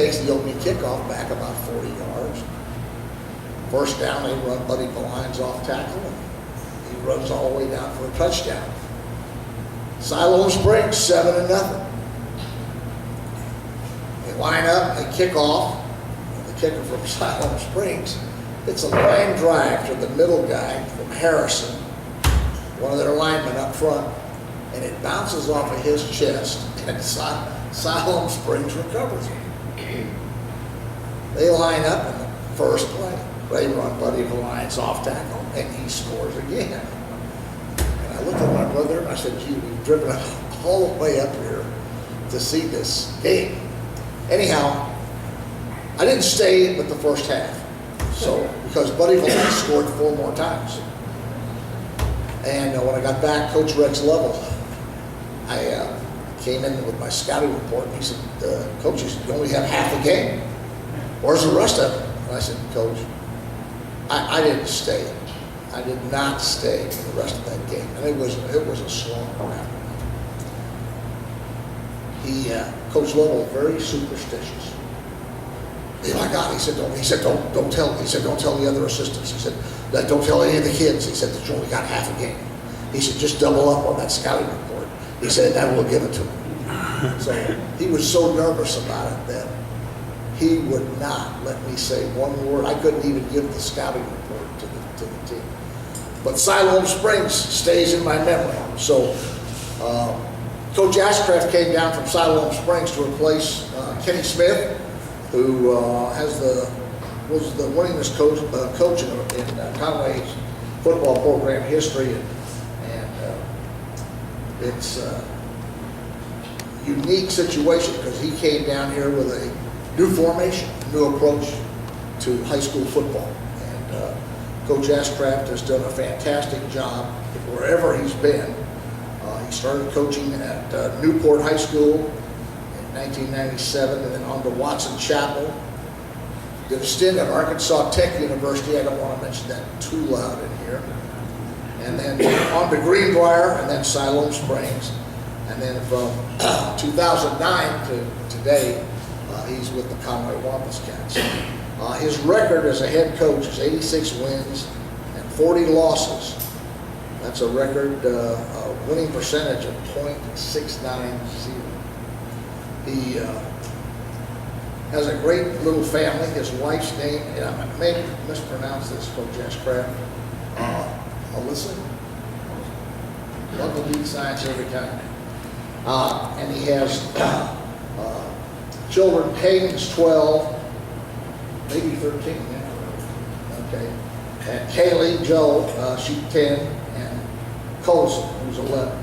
takes the opening kickoff back about 40 yards. First down, they run Buddy Valines off tackle, and he runs all the way down for a touchdown. Siloam Springs, 7-0. They line up, they kick off. The kicker from Siloam Springs, it's a line drive to the middle guy from Harrison, one of their linemen up front, and it bounces off of his chest, and Siloam Springs recovers it. They line up in the first play. They run Buddy Valines off tackle, and he scores again. And I looked at my brother and I said, gee, we've driven all the way up here to see this game. Anyhow, I didn't stay but the first half. So, because Buddy Valines scored 4 more times. And when I got back, Coach Rex Lovell, I came in with my scouting report, and he said, Coach, you only have half the game. Where's the rest of it? And I said, Coach, I didn't stay. I did not stay for the rest of that game. And it was a slow round. Coach Lovell, very superstitious. My God, he said, don't tell the other assistants. He said, don't tell any of the kids. He said that you only got half a game. He said, just double up on that scouting report. He said, and then we'll give it to him. So he was so nervous about it that he would not let me say one word. I couldn't even give the scouting report to the team. But Siloam Springs stays in my memory. So Coach Ashcraft came down from Siloam Springs to replace Kenny Smith, who was the winningest coach in Conway's football program history, and it's a unique situation because he came down here with a new formation, new approach to high school football, and Coach Ashcraft has done a fantastic job wherever he's been. He started coaching at Newport High School 1997, and then on to Watson Chapel. Did a stint at Arkansas Tech University. I don't want to mention that too loud in here. And then on to Greenbrier, and then Siloam Springs. And then from 2009 to today, he's with the Conway Wampus Cats. His record as a head coach is 86 wins and 40 losses. That's a record winning percentage of .690. He has a great little family. His wife's name, and I may mispronounce this, Coach Ashcraft, Alyssa. Love to beat science every time. And he has children. Caden's 12, maybe 13 now. Okay. And Kaylee, Joe, she's 10, and Colson, who's 11.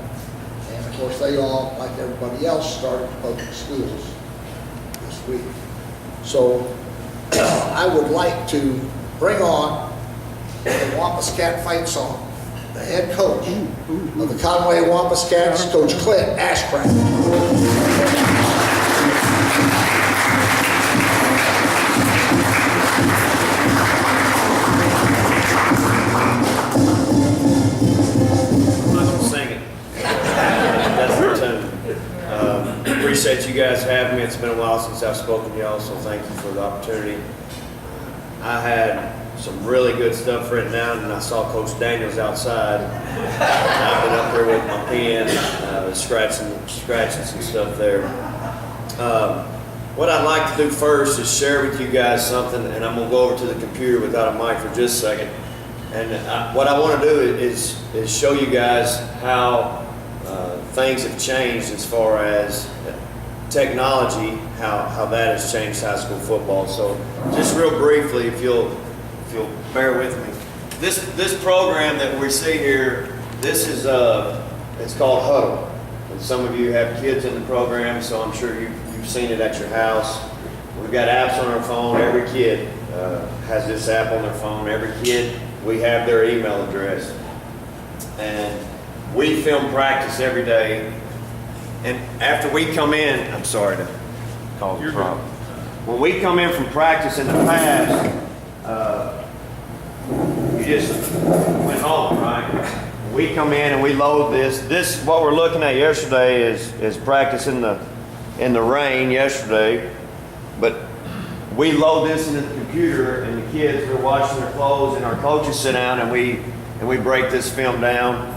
And of course, they all, like everybody else, started public schools this week. So I would like to bring on the Wampus Cat fight song, the head coach of the Conway Wampus Cats, Coach Clint Ashcraft. Appreciate you guys having me. It's been a while since I've spoken to y'all, so thank you for the opportunity. I had some really good stuff written down, and I saw Coach Daniels outside. I've been up there with my pen, scratching some stuff there. What I'd like to do first is share with you guys something, and I'm going to go over to the computer without a mic for just a second. And what I want to do is show you guys how things have changed as far as technology, how that has changed high school football. So just real briefly, if you'll bear with me. This program that we see here, this is it's called Huddle. And some of you have kids in the program, so I'm sure you've seen it at your house. We've got apps on our phone. Every kid has this app on their phone. Every kid, we have their email address. And we film practice every day, and after we come in, I'm sorry to cause a problem. When we come in from practice in the past, you just went home, right? We come in and we load this. This, what we're looking at yesterday is practice in the rain yesterday. But we load this into the computer, and the kids are washing their clothes, and our coaches sit down, and we break this film down.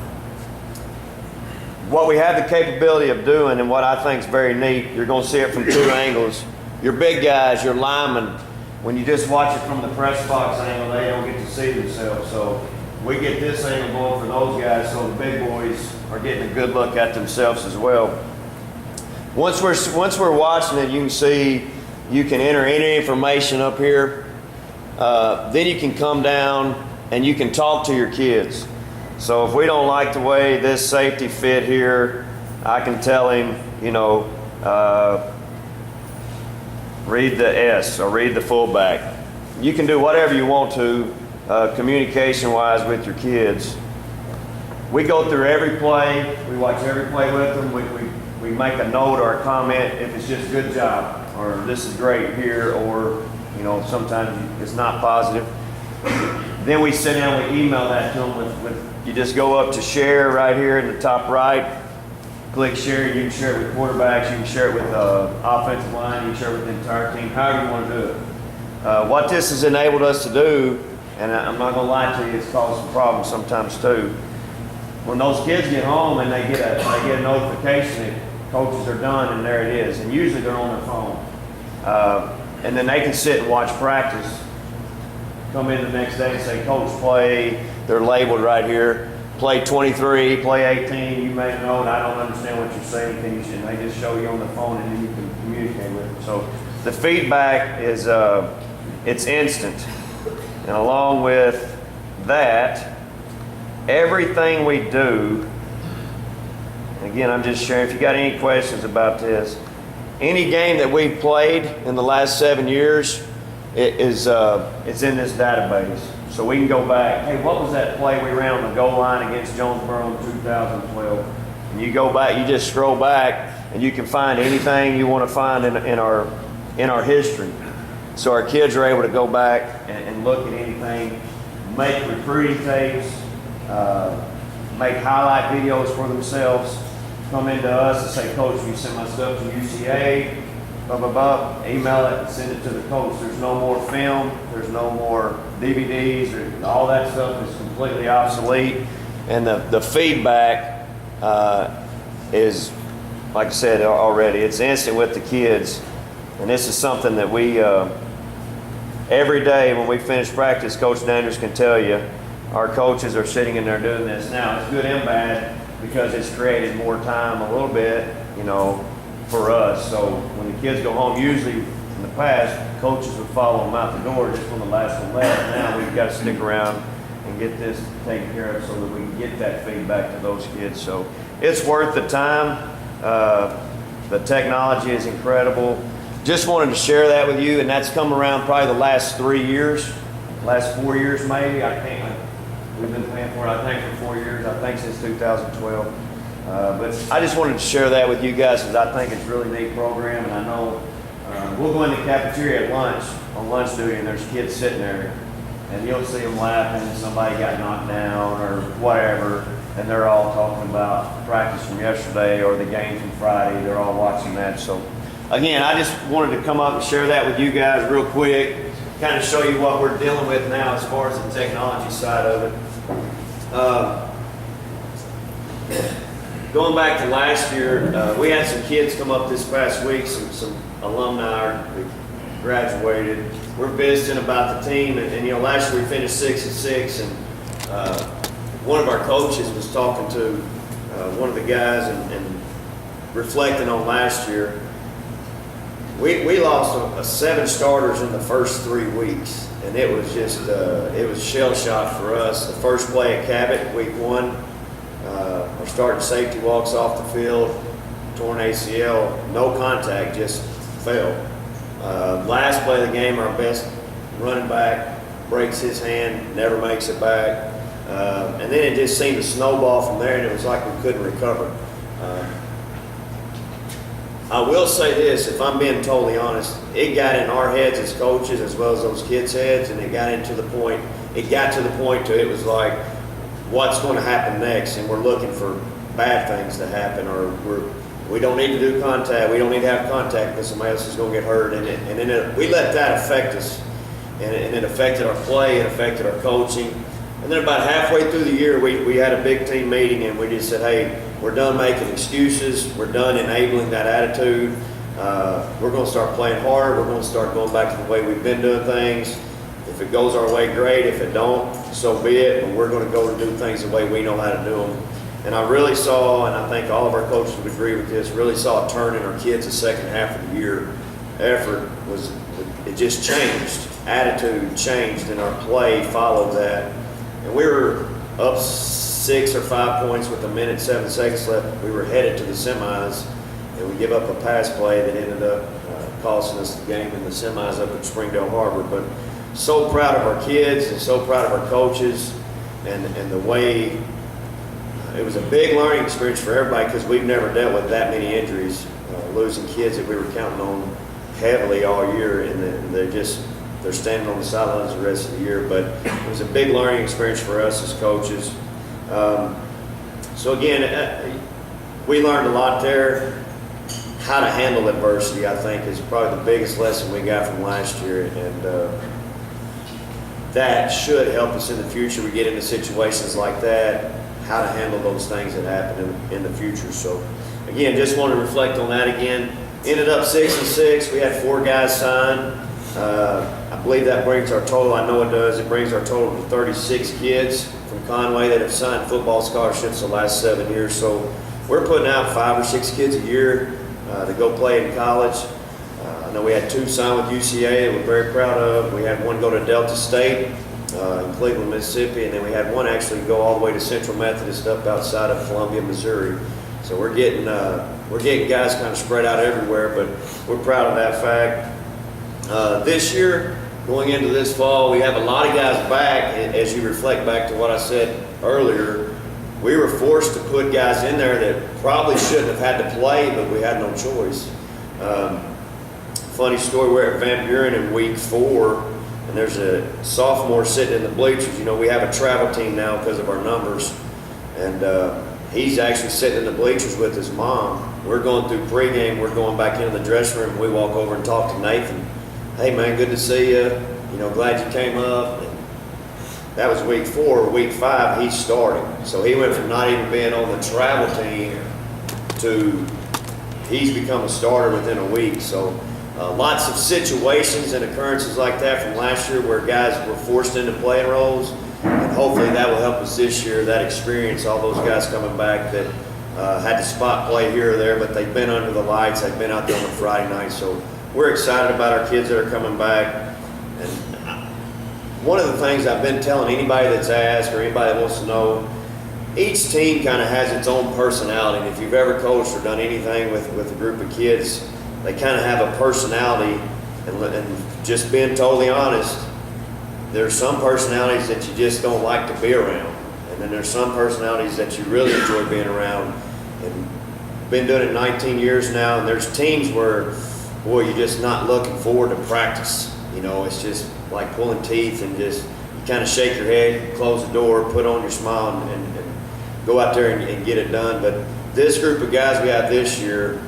What we have the capability of doing, and what I think is very neat, you're going to see it from two angles. Your big guys, your linemen, when you just watch it from the press box angle, they don't get to see themselves. So we get this angle going for those guys, so the big boys are getting a good look at themselves as well. Once we're watching it, you can see, you can enter any information up here. Then you can come down and you can talk to your kids. So if we don't like the way this safety fit here, I can tell him, you know, read the S or read the fullback. You can do whatever you want to communication-wise with your kids. We go through every play. We watch every play with them. We make a note or a comment if it's just good job or this is great here, or you know, sometimes it's not positive. Then we sit down, we email that to them with you just go up to share right here in the top right, click share. You can share it with quarterbacks, you can share it with offensive line, you can share it with the entire team, however you want to do it. What this has enabled us to do, and I'm not going to lie to you, it's caused some problems sometimes too. When those kids get home and they get a notification that coaches are done, and there it is, and usually they're on their phone. And then they can sit and watch practice, come in the next day and say, Coach, play, they're labeled right here, play 23, play 18, you made a note, I don't understand what you're saying, can you, and they just show you on the phone and then you can communicate with them. So the feedback is, it's instant. And along with that, everything we do, again, I'm just sharing, if you got any questions about this, any game that we've played in the last 7 years, it's in this database. So we can go back, hey, what was that play we ran on the goal line against Jonesboro in 2012? And you go back, you just scroll back, and you can find anything you want to find in our history. So our kids are able to go back and look at anything, make recruiting tapes, make highlight videos for themselves, come into us and say, Coach, you send my stuff to UCA, blah, blah, blah, email it and send it to the coach. There's no more film, there's no more DVDs, all that stuff is completely obsolete. And the feedback is, like I said already, it's instant with the kids. And this is something that we, every day when we finish practice, Coach Daniels can tell you, our coaches are sitting in there doing this. Now, it's good and bad because it's created more time a little bit, you know, for us. So when the kids go home, usually in the past, coaches would follow them out the door just when the last one left. Now we've got to stick around and get this taken care of so that we can get that feedback to those kids. So it's worth the time. The technology is incredible. Just wanted to share that with you, and that's come around probably the last 3 years, last 4 years maybe. We've been paying for it, I think, for 4 years, I think since 2012. But I just wanted to share that with you guys because I think it's a really neat program, and I know we'll go in the cafeteria at lunch, on lunch duty, and there's kids sitting there, and you'll see them laughing, somebody got knocked down or whatever, and they're all talking about practice from yesterday or the game from Friday. They're all watching that. So again, I just wanted to come up and share that with you guys real quick, kind of show you what we're dealing with now as far as the technology side of it. Going back to last year, we had some kids come up this past week, some alumni that graduated. We're visiting about the team, and you know, last year we finished 6-6, and one of our coaches was talking to one of the guys and reflecting on last year. We lost 7 starters in the first 3 weeks, and it was just it was shell shock for us. The first play at Cabot, week 1. Our starting safety walks off the field, torn ACL, no contact, just fell. Last play of the game, our best running back breaks his hand, never makes it back. And then it just seemed to snowball from there, and it was like we couldn't recover. I will say this, if I'm being totally honest, it got in our heads as coaches as well as those kids' heads, and it got to the point to it was like, what's going to happen next? And we're looking for bad things to happen, or we don't need to do contact. We don't need to have contact because somebody else is going to get hurt. And then we let that affect us. And it affected our play, it affected our coaching. And then about halfway through the year, we had a big team meeting and we just said, hey, we're done making excuses. We're done enabling that attitude. We're going to start playing hard. We're going to start going back to the way we've been doing things. If it goes our way, great. If it don't, so be it. But we're going to go and do things the way we know how to do them. And I really saw, and I think all of our coaches would agree with this, really saw a turn in our kids the second half of the year. Effort was, it just changed. Attitude changed and our play followed that. And we were up 6 or 5 points with 1:07 left. We were headed to the semis and we give up a pass play that ended up costing us the game in the semis up at Springdale Harbor. But so proud of our kids and so proud of our coaches and the way it was a big learning experience for everybody because we've never dealt with that many injuries, losing kids that we were counting on heavily all year, and they're standing on the sidelines the rest of the year. But it was a big learning experience for us as coaches. So again, we learned a lot there. How to handle adversity, I think, is probably the biggest lesson we got from last year, and that should help us in the future. We get into situations like that, how to handle those things that happen in the future. So again, just want to reflect on that again. Ended up 6-6. We had 4 guys sign. I believe that brings our total, I know it does, it brings our total to 36 kids from Conway that have signed football scholarships the last 7 years. So we're putting out 5 or 6 kids a year to go play in college. I know we had 2 sign with UCA that we're very proud of. We had 1 go to Delta State in Cleveland, Mississippi, and then we had 1 actually go all the way to Central Methodist up outside of Columbia, Missouri. So we're getting guys kind of spread out everywhere, but we're proud of that fact. This year, going into this fall, we have a lot of guys back. As you reflect back to what I said earlier, we were forced to put guys in there that probably shouldn't have had to play, but we had no choice. Funny story, we're at Van Buren in week 4, and there's a sophomore sitting in the bleachers. You know, we have a travel team now because of our numbers, and he's actually sitting in the bleachers with his mom. We're going through pregame, we're going back into the dressing room, we walk over and talk to Nathan. Hey man, good to see you. You know, glad you came up. And that was week 4. Week 5, he's starting. So he went from not even being on the travel team to he's become a starter within a week. So lots of situations and occurrences like that from last year where guys were forced into playing roles. And hopefully that will help us this year, that experience, all those guys coming back that had to spot play here or there, but they've been under the lights, they've been out there on a Friday night. So we're excited about our kids that are coming back. And one of the things I've been telling anybody that's asked or anybody that wants to know, each team kind of has its own personality. And if you've ever coached or done anything with a group of kids, they kind of have a personality. And just being totally honest, there's some personalities that you just don't like to be around. And then there's some personalities that you really enjoy being around. And been doing it 19 years now, and there's teams where, boy, you're just not looking forward to practice. You know, it's just like pulling teeth and just you kind of shake your head, close the door, put on your smile, and go out there and get it done. But this group of guys we have this year,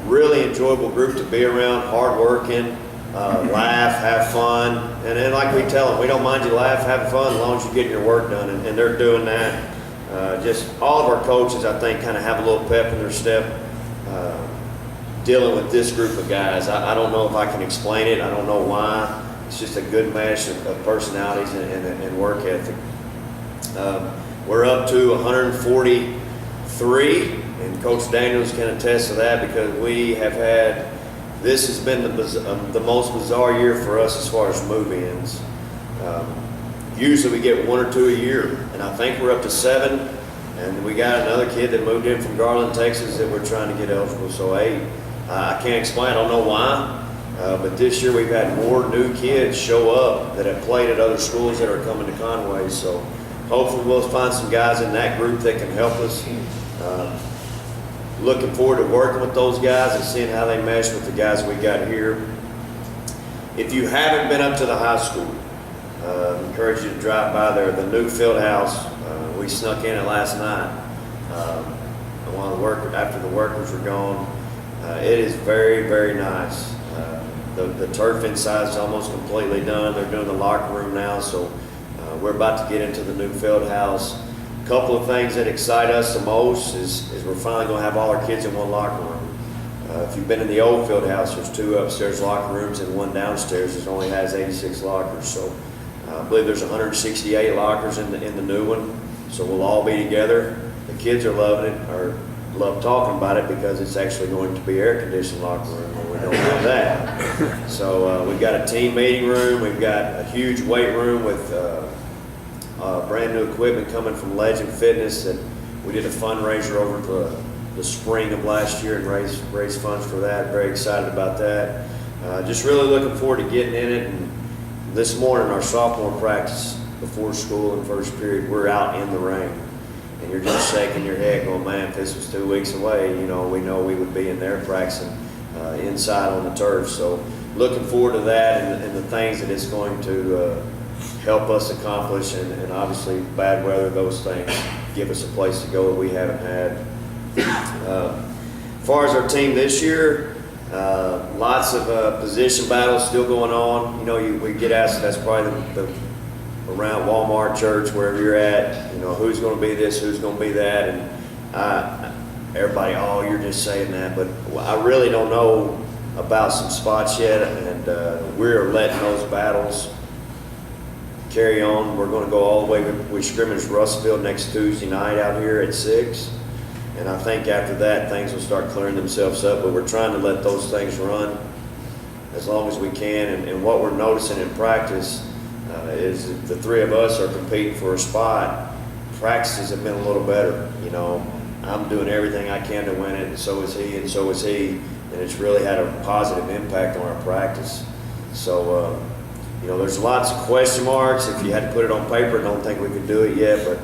really enjoyable group to be around, hardworking, laugh, have fun. And then like we tell them, we don't mind you laugh, having fun as long as you're getting your work done. And they're doing that. Just all of our coaches, I think, kind of have a little pep in their step dealing with this group of guys. I don't know if I can explain it. I don't know why. It's just a good mesh of personalities and work ethic. We're up to 143, and Coach Daniels can attest to that because we have had, this has been the most bizarre year for us as far as move-ins. Usually we get 1 or 2 a year, and I think we're up to 7, and we got another kid that moved in from Garland, Texas that we're trying to get eligible. So, hey, I can't explain, I don't know why, but this year we've had more new kids show up that have played at other schools that are coming to Conway. So hopefully we'll find some guys in that group that can help us. Looking forward to working with those guys and seeing how they mesh with the guys we got here. If you haven't been up to the high school, I encourage you to drive by there. The new field house, we snuck in it last night. while after the workers were gone. It is very, very nice. The turf inside is almost completely done. They're doing the locker room now, so we're about to get into the new field house. A couple of things that excite us the most is we're finally going to have all our kids in one locker room. If you've been in the old field house, there's 2 upstairs locker rooms and 1 downstairs. It only has 86 lockers. So I believe there's 168 lockers in the new one. So we'll all be together. The kids are loving it, or love talking about it, because it's actually going to be air-conditioned locker room, and we don't have that. So we've got a team meeting room. We've got a huge weight room with brand new equipment coming from Legend Fitness that we did a fundraiser over the spring of last year and raise funds for that. Very excited about that. Just really looking forward to getting in it. And this morning, our sophomore practice before school in first period, we're out in the rain. And you're just shaking your head going, man, if this was 2 weeks away, we know we would be in there practicing inside on the turf. So looking forward to that and the things that it's going to help us accomplish. And obviously bad weather, those things give us a place to go that we haven't had. As far as our team this year, lots of position battles still going on. We get asked, that's probably around Walmart, church, wherever you're at, who's going to be this, who's going to be that, and everybody, oh, you're just saying that, but I really don't know about some spots yet, and we're letting those battles carry on. We're going to go all the way. We scrimmage Russellville next Tuesday night out here at 6. And I think after that, things will start clearing themselves up. But we're trying to let those things run as long as we can. And what we're noticing in practice is that the 3 of us are competing for a spot. Practices have been a little better. I'm doing everything I can to win it, and so is he, and so is he. And it's really had a positive impact on our practice. So, there's lots of question marks. If you had to put it on paper, I don't think we could do it yet. But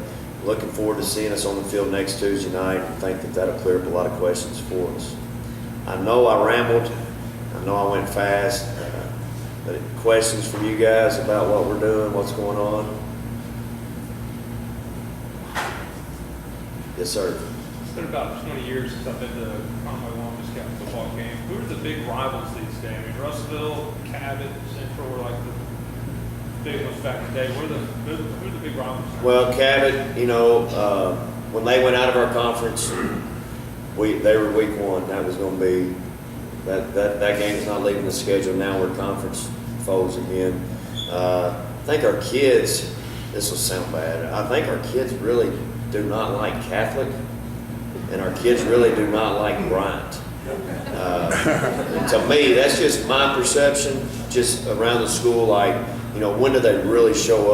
looking forward to seeing us on the field next Tuesday night, and think that that'll clear up a lot of questions for us. I know I rambled. I know I went fast. But questions from you guys about what we're doing, what's going on? Yes, sir. It's been about 20 years since I've been to Conway longest scout football game. Who are the big rivals these days? I mean, Russellville, Cabot, Central were like the big ones back in the day. Who are the big rivals? Well, Cabot, when they went out of our conference, they were week 1. That was going to be that game is not leaving the schedule. Now we're conference foes again. I think our kids. This will sound bad. I think our kids really do not like Catholic, and our kids really do not like Bryant. To me, that's just my perception, just around the school, when do they really show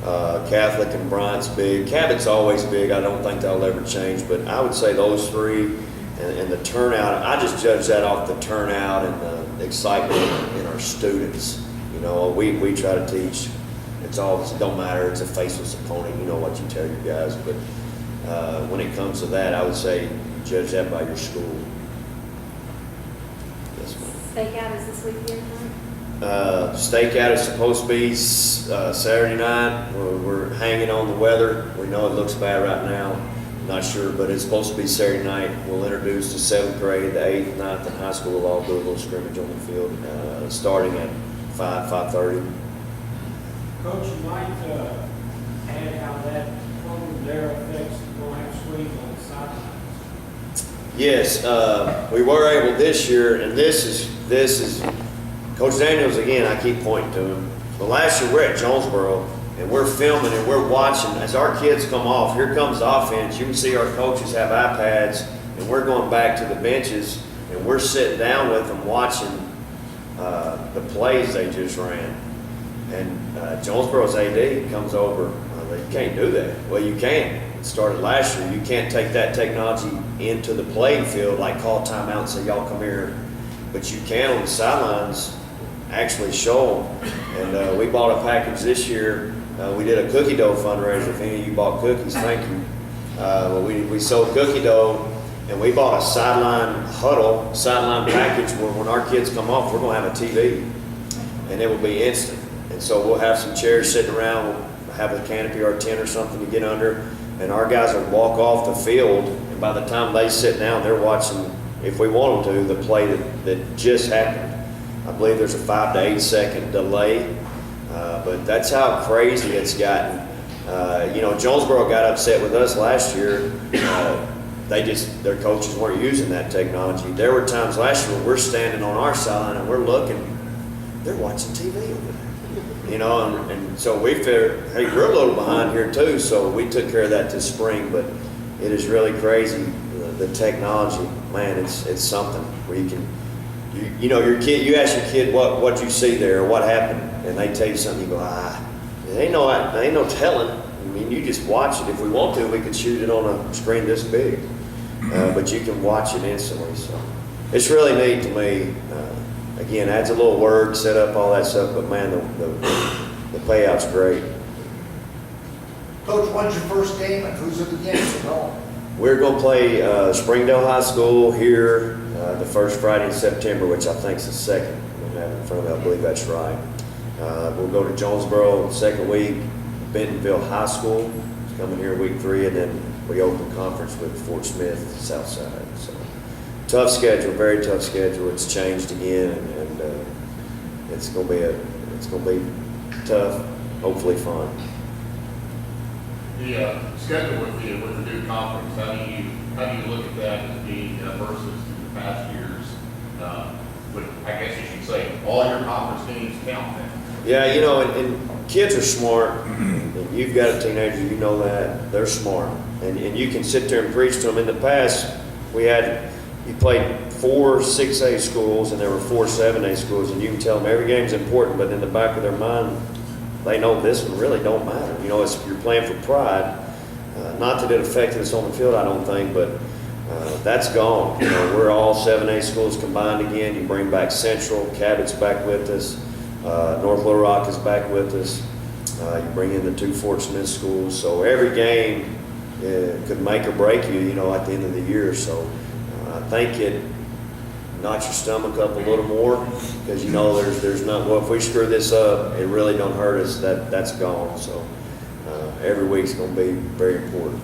up? Catholic and Bryant's big. Cabot's always big. I don't think that'll ever change, but I would say those 3 and the turnout, I just judge that off the turnout and the excitement in our students. We try to teach. It don't matter. It's a faceless opponent. You know what you tell your guys. But when it comes to that, I would say judge that by your school. Yes, ma'am. Stakeout is this weekend, right? Stakeout is supposed to be Saturday night. We're hanging on the weather. We know it looks bad right now. Not sure, but it's supposed to be Saturday night. We'll introduce the 7th grade, the 8th, 9th, and high school will all do a little scrimmage on the field, starting at 5:30. Coach, you might add how that program there affects going to have swings on the sidelines. Yes, we were able this year, and this is Coach Daniels again. I keep pointing to him. But last year we're at Jonesboro, and we're filming and we're watching as our kids come off. Here comes the offense. You can see our coaches have iPads, and we're going back to the benches, and we're sitting down with them watching the plays they just ran. And Jonesboro's AD comes over. You can't do that. Well, you can. It started last year. You can't take that technology into the playing field, like call timeout and say, y'all come here. But you can on the sidelines actually show them. And we bought a package this year. We did a cookie dough fundraiser. If any of you bought cookies, thank you. We sold cookie dough, and we bought a sideline huddle, sideline package where when our kids come off, we're going to have a TV, and it will be instant. And so we'll have some chairs sitting around. We'll have a canopy or a tent or something to get under, and our guys will walk off the field, and And by the time they sit down, they're watching, if we want them to, the play that just happened. I believe there's a 5 to 8 second delay, but that's how crazy it's gotten. Jonesboro got upset with us last year. Their coaches weren't using that technology. There were times last year where we're standing on our sideline and we're looking, they're watching TV over there. And so we figured, hey, we're a little behind here too, so we took care of that this spring, but it is really crazy, the technology, man, it's something where you can, your kid, you ask your kid what you see there, what happened, and they tell you something, you go, there ain't no telling. I mean, you just watch it. If we want to, we could shoot it on a screen this big, but you can watch it instantly. So it's really neat to me. Again, adds a little word, set up all that stuff, but man, the payout's great. Coach, when's your first game and who's it against at home? We're going to play Springdale High School here the first Friday in September, which I think is the second. I don't have it in front of me. I believe that's right. We'll go to Jonesboro second week. Bentonville High School is coming here week 3, and then we open conference with Fort Smith Southside. So tough schedule, very tough schedule. It's changed again, and it's going to be tough. Hopefully fun. The schedule with the new conference, how do you look at that as being versus the past years? I guess you should say all your conference teams count then. Yeah, and kids are smart, and you've got a teenager, you know that, they're smart. And you can sit there and preach to them. In the past, you played 4 6A schools, and there were 4 7A schools, and you can tell them every game's important, but in the back of their mind, they know this one really don't matter. You're playing for pride. Not that it affected us on the field, I don't think, but that's gone. We're all 7A schools combined again. You bring back Central, Cabot's back with us. North Little Rock is back with us. You bring in the 2 Fort Smith schools. So every game could make or break you, at the end of the year. So I think it knocks your stomach up a little more because, there's not, well, if we screw this up, it really don't hurt us. That's gone. So every week's going to be very important.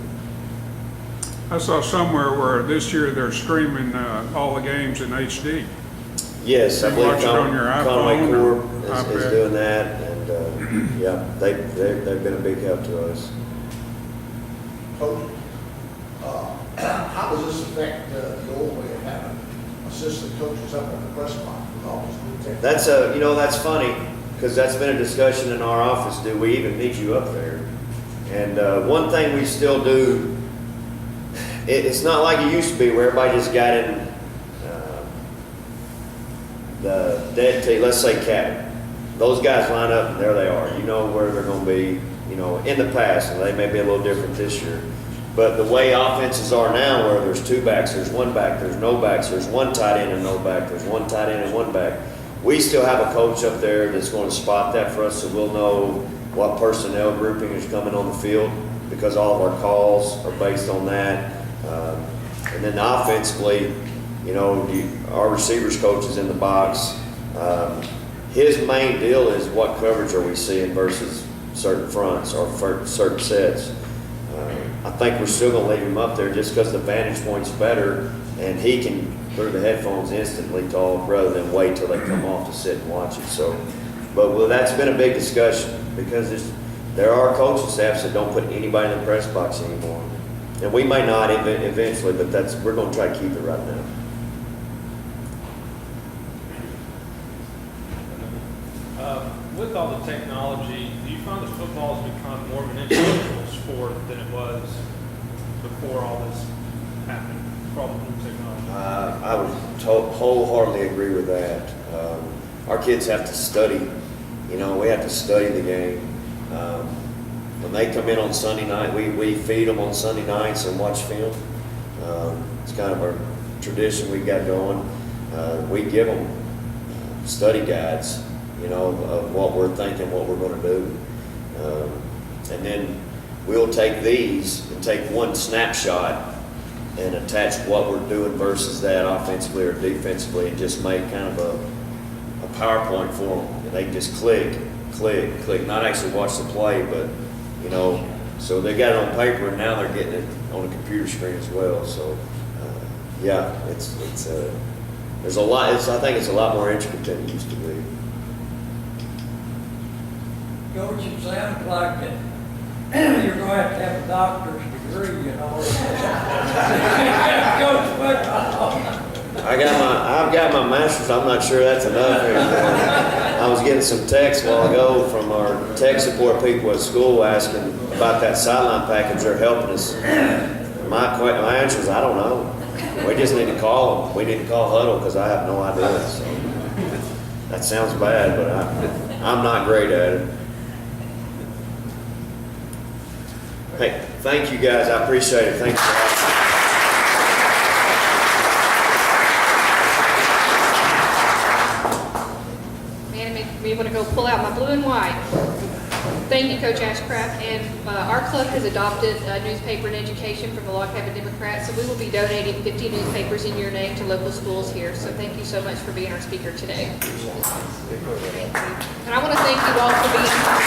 I saw somewhere where this year they're streaming all the games in HD. Yes, I You believe watch it on your Conway iPhone or Corp is iPad. doing that, and yeah, they've been a big help to us. Coach, how does this affect the old way of having assistant coaches up in the press box with all this new technology? That's funny because that's been a discussion in our office. Do we even need you up there? And one thing we still do, it's not like it used to be where everybody just got in the dead team. Let's say Cabot. Those guys line up and there they are. You know where they're going to be. In the past, and they may be a little different this year. But the way offenses are now, where there's 2 backs, there's 1 back, there's no backs, there's 1 tight end and no back, there's 1 tight end and 1 back. We still have a coach up there that's going to spot that for us, so we'll know what personnel grouping is coming on the field because all of our calls are based on that. And then offensively, our receivers coach is in the box. His main deal is what coverage are we seeing versus certain fronts or certain sets. I think we're still going to leave him up there just because the vantage point's better and he can, through the headphones, instantly talk rather than wait till they come off to sit and watch it. So, but that's been a big discussion because there are coaching staffs that don't put anybody in the press box anymore. And we may not eventually, but we're going to try to keep it right now. With all the technology, do you find that football has become more of an individual sport than it was before all this happened, before all the new technology? I would wholeheartedly agree with that. Our kids have to study. We have to study the game. When they come in on Sunday night, we feed them on Sunday nights and watch film. It's kind of our tradition we got going. We give them study guides, of what we're thinking, what we're going to do. And then we'll take these and take one snapshot and attach what we're doing versus that offensively or defensively and just make kind of a PowerPoint for them. And they just click, not actually watch the play, but, So they got it on paper and now they're getting it on a computer screen as well. So, yeah, there's a lot, I think it's a lot more intricate than it used to be. Coach, it sounds like that you're going to have a doctor's degree, you know. Coach football. I've got my master's. I'm not sure that's enough. I was getting some texts a while ago from our tech support people at school asking about that sideline package. They're helping us. My answer is I don't know. We just need to call them. We need to call Huddle because I have no idea. So that sounds bad, but I'm not great at it. Hey, thank you guys. I appreciate it. Thank you for having me. Man, it makes me want to go pull out my blue and white. Thank you, Coach Ashcraft. And our club has adopted a newspaper in education from the Log Cabin Democrat, so we will be donating 50 newspapers in your name to local schools here. So thank you so much for being our speaker today. And I want to thank you all for being here.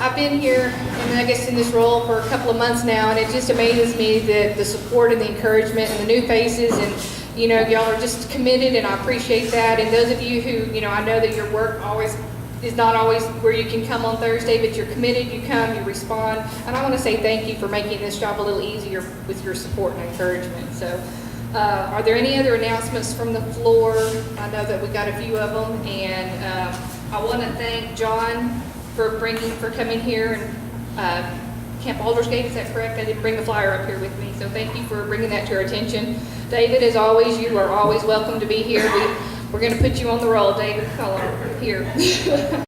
I've been here, and I guess in this role for a couple of months now, and it just amazes me that the support and the encouragement and the new faces, and you know, y'all are just committed, and I appreciate that. And those of you who, you know, I know that your work always is not always where you can come on Thursday, but you're committed, you come, you respond, and I want to say thank you for making this job a little easier with your support and encouragement. So, are there any other announcements from the floor? I know that we got a few of them, and I want to thank John for coming here and Camp Aldersgate, is that correct? I didn't bring the flyer up here with me, so thank you for bringing that to our attention. David, as always, you are always welcome to be here. We're going to put you on the roll, David. Come on, here.